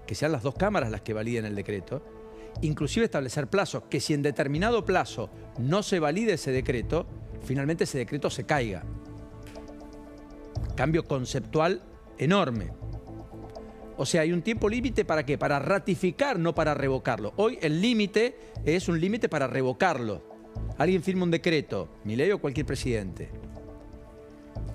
que sean las dos cámaras las que validen el decreto, inclusive establecer plazos, que si en determinado plazo no se valide ese decreto, finalmente ese decreto se caiga. Cambio conceptual enorme. O sea, hay un tiempo límite ¿para qué? Para ratificar, no para revocarlo. Hoy el límite es un límite para revocarlo. Alguien firma un decreto, Milei o cualquier presidente.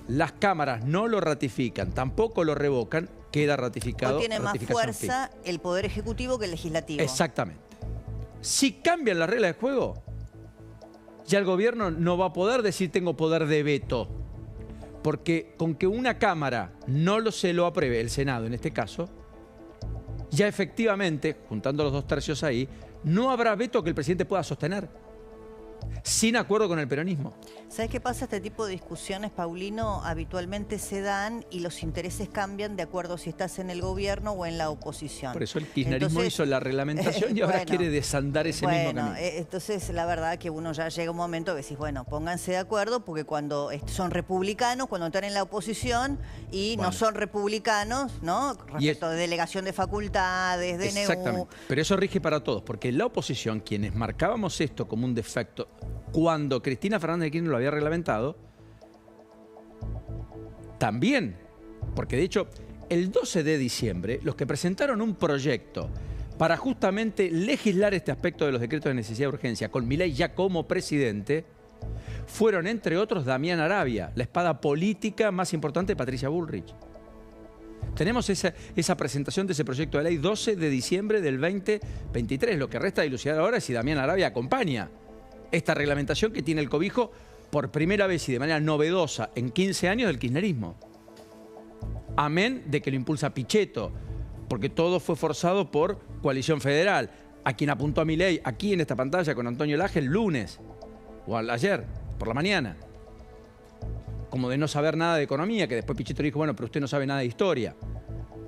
Las cámaras no lo ratifican, tampoco lo revocan, queda ratificado. Hoy tiene más fuerza el Poder Ejecutivo que el Legislativo. Exactamente. Si cambian las reglas de juego, ya el gobierno no va a poder decir tengo poder de veto. Porque con que una Cámara no se lo apruebe, el Senado en este caso, ya efectivamente, juntando los 2/3 ahí, no habrá veto que el presidente pueda sostener, sin acuerdo con el peronismo. ¿Sabes qué pasa? Este tipo de discusiones, Paulino, habitualmente se dan y los intereses cambian de acuerdo si estás en el gobierno o en la oposición. Por eso el kirchnerismo hizo la reglamentación y ahora quiere desandar ese mismo camino. Entonces la verdad que uno ya llega un momento que decís, bueno, pónganse de acuerdo porque cuando son republicanos, cuando están en la oposición y no son republicanos, ¿no? Respecto de delegación de facultades, DNU. Exactamente, pero eso rige para todos, porque la oposición, quienes marcábamos esto como un defecto, cuando Cristina Fernández de Kirchner lo había reglamentado, también, porque de hecho el 12 de diciembre los que presentaron un proyecto para justamente legislar este aspecto de los decretos de necesidad y urgencia con Milei ya como presidente, fueron entre otros Damián Arabia, la espada política más importante de Patricia Bullrich. Tenemos esa presentación de ese proyecto de ley 12 de diciembre del 2023. Lo que resta de dilucidar ahora es si Damián Arabia acompaña esta reglamentación que tiene el cobijo por primera vez y de manera novedosa en 15 años del kirchnerismo. Amén de que lo impulsa Pichetto, porque todo fue forzado por Coalición Federal, a quien apuntó a Milei aquí en esta pantalla con Antonio Laje el lunes, o ayer, por la mañana. Como de no saber nada de economía, que después Pichetto dijo, bueno, pero usted no sabe nada de historia.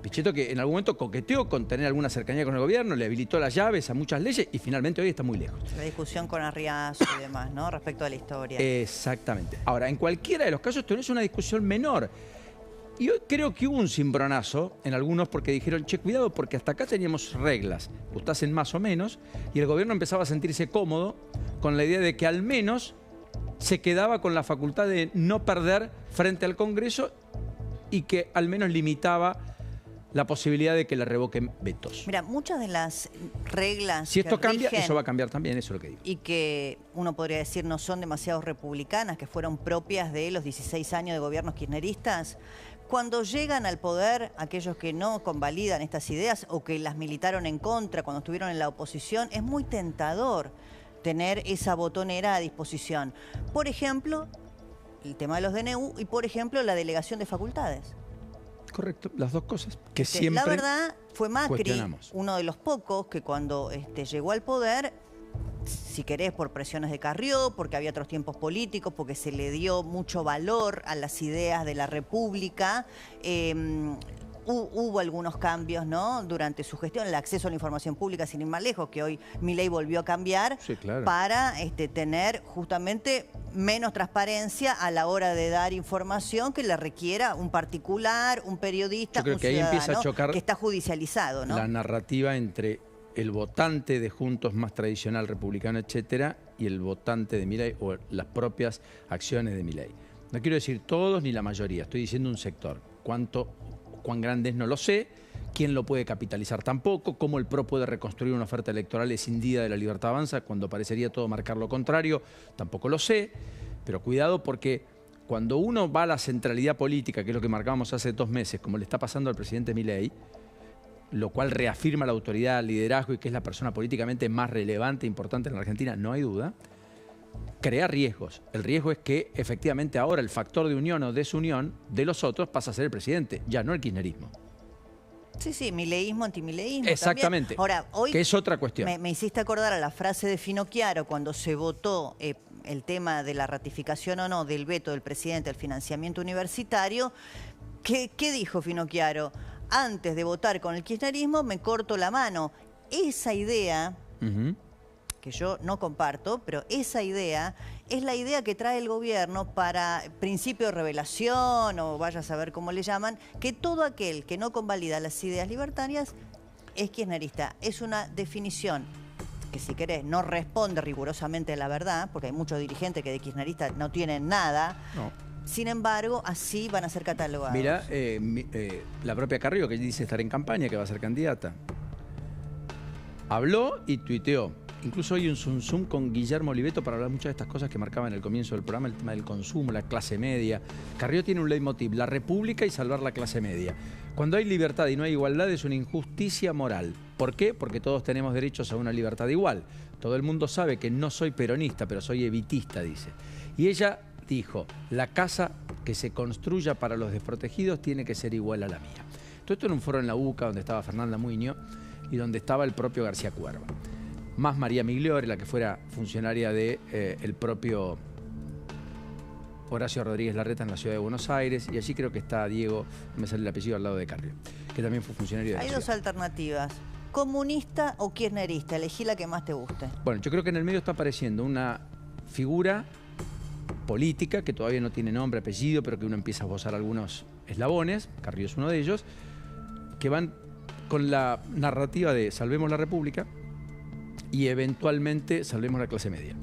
Pichetto que en algún momento coqueteó con tener alguna cercanía con el gobierno, le habilitó las llaves a muchas leyes y finalmente hoy está muy lejos. La discusión con Arriazo y demás, ¿no? Respecto a la historia. Exactamente. Ahora, en cualquiera de los casos esto no es una discusión menor. Y hoy creo que hubo un cimbronazo en algunos porque dijeron, che, cuidado, porque hasta acá teníamos reglas, gustasen más o menos, y el gobierno empezaba a sentirse cómodo con la idea de que al menos se quedaba con la facultad de no perder frente al Congreso y que al menos limitaba la posibilidad de que le revoquen vetos. Mira, muchas de las reglas si esto cambia, rigen, eso va a cambiar también, eso es lo que digo. Y que uno podría decir no son demasiado republicanas, que fueron propias de los 16 años de gobiernos kirchneristas, cuando llegan al poder aquellos que no convalidan estas ideas o que las militaron en contra cuando estuvieron en la oposición, es muy tentador tener esa botonera a disposición. Por ejemplo, el tema de los DNU y, por ejemplo, la delegación de facultades. Correcto, las dos cosas que siempre la verdad, fue Macri cuestionamos. uno de los pocos que cuando llegó al poder, si querés por presiones de Carrió, porque había otros tiempos políticos, porque se le dio mucho valor a las ideas de la República, hubo algunos cambios, ¿no? Durante su gestión, el acceso a la información pública, sin ir más lejos, que hoy Milei volvió a cambiar, sí, claro, para tener justamente menos transparencia a la hora de dar información que le requiera un particular, un periodista, un que ahí empieza a chocar que está judicializado, ¿no? La narrativa entre el votante de Juntos más tradicional, republicano, etcétera, y el votante de Milei o las propias acciones de Milei. No quiero decir todos ni la mayoría, estoy diciendo un sector. Cuán grande es no lo sé, quién lo puede capitalizar tampoco, cómo el PRO puede reconstruir una oferta electoral escindida de la Libertad Avanza cuando parecería todo marcar lo contrario, tampoco lo sé, pero cuidado porque cuando uno va a la centralidad política, que es lo que marcábamos hace 2 meses, como le está pasando al presidente Milei, lo cual reafirma la autoridad, el liderazgo y que es la persona políticamente más relevante e importante en la Argentina, no hay duda, crea riesgos. El riesgo es que efectivamente ahora el factor de unión o desunión de los otros pasa a ser el presidente, ya no el kirchnerismo. Sí, sí, mileísmo, antimileísmo. Exactamente. También. Ahora, hoy que es otra cuestión. Me hiciste acordar a la frase de Finocchiaro cuando se votó el tema de la ratificación o no del veto del presidente al financiamiento universitario. ¿Qué dijo Finocchiaro? Antes de votar con el kirchnerismo me corto la mano. Esa idea, que yo no comparto, pero esa idea es la idea que trae el gobierno para principio de revelación o vaya a saber cómo le llaman, que todo aquel que no convalida las ideas libertarias es kirchnerista. Es una definición que, si querés, no responde rigurosamente a la verdad, porque hay muchos dirigentes que de kirchnerista no tienen nada. No. Sin embargo, así van a ser catalogados. Mira, la propia Carrió, que dice estar en campaña, que va a ser candidata, habló y tuiteó. Incluso hoy un zoom con Guillermo Oliveto para hablar muchas de estas cosas que marcaba en el comienzo del programa, el tema del consumo, la clase media. Carrió tiene un leitmotiv: la república y salvar la clase media. Cuando hay libertad y no hay igualdad es una injusticia moral. ¿Por qué? Porque todos tenemos derechos a una libertad igual. Todo el mundo sabe que no soy peronista, pero soy evitista, dice. Y ella dijo: la casa que se construya para los desprotegidos tiene que ser igual a la mía. Todo esto en un foro en la UCA donde estaba Fernanda Muiño y donde estaba el propio García Cuerva. Más María Migliore, la que fuera funcionaria de el propio Horacio Rodríguez Larreta en la ciudad de Buenos Aires, y allí creo que está Diego, no me sale el apellido, al lado de Carrió, que también fue funcionario de la Hay ciudad. dos alternativas: comunista o kirchnerista. Elegí la que más te guste. Bueno, yo creo que en el medio está apareciendo una figura política que todavía no tiene nombre, apellido, pero que uno empieza a esbozar algunos eslabones, Carrió es uno de ellos, que van con la narrativa de salvemos la república y eventualmente salvemos la clase media.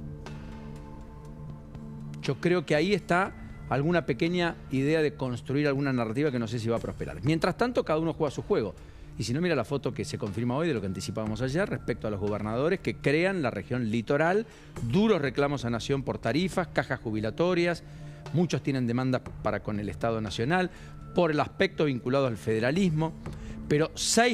Yo creo que ahí está alguna pequeña idea de construir alguna narrativa que no sé si va a prosperar. Mientras tanto, cada uno juega su juego. Y si no, mira la foto que se confirma hoy de lo que anticipábamos ayer respecto a los gobernadores que crean la región litoral, duros reclamos a Nación por tarifas, cajas jubilatorias, muchos tienen demandas para con el Estado Nacional por el aspecto vinculado al federalismo, pero 6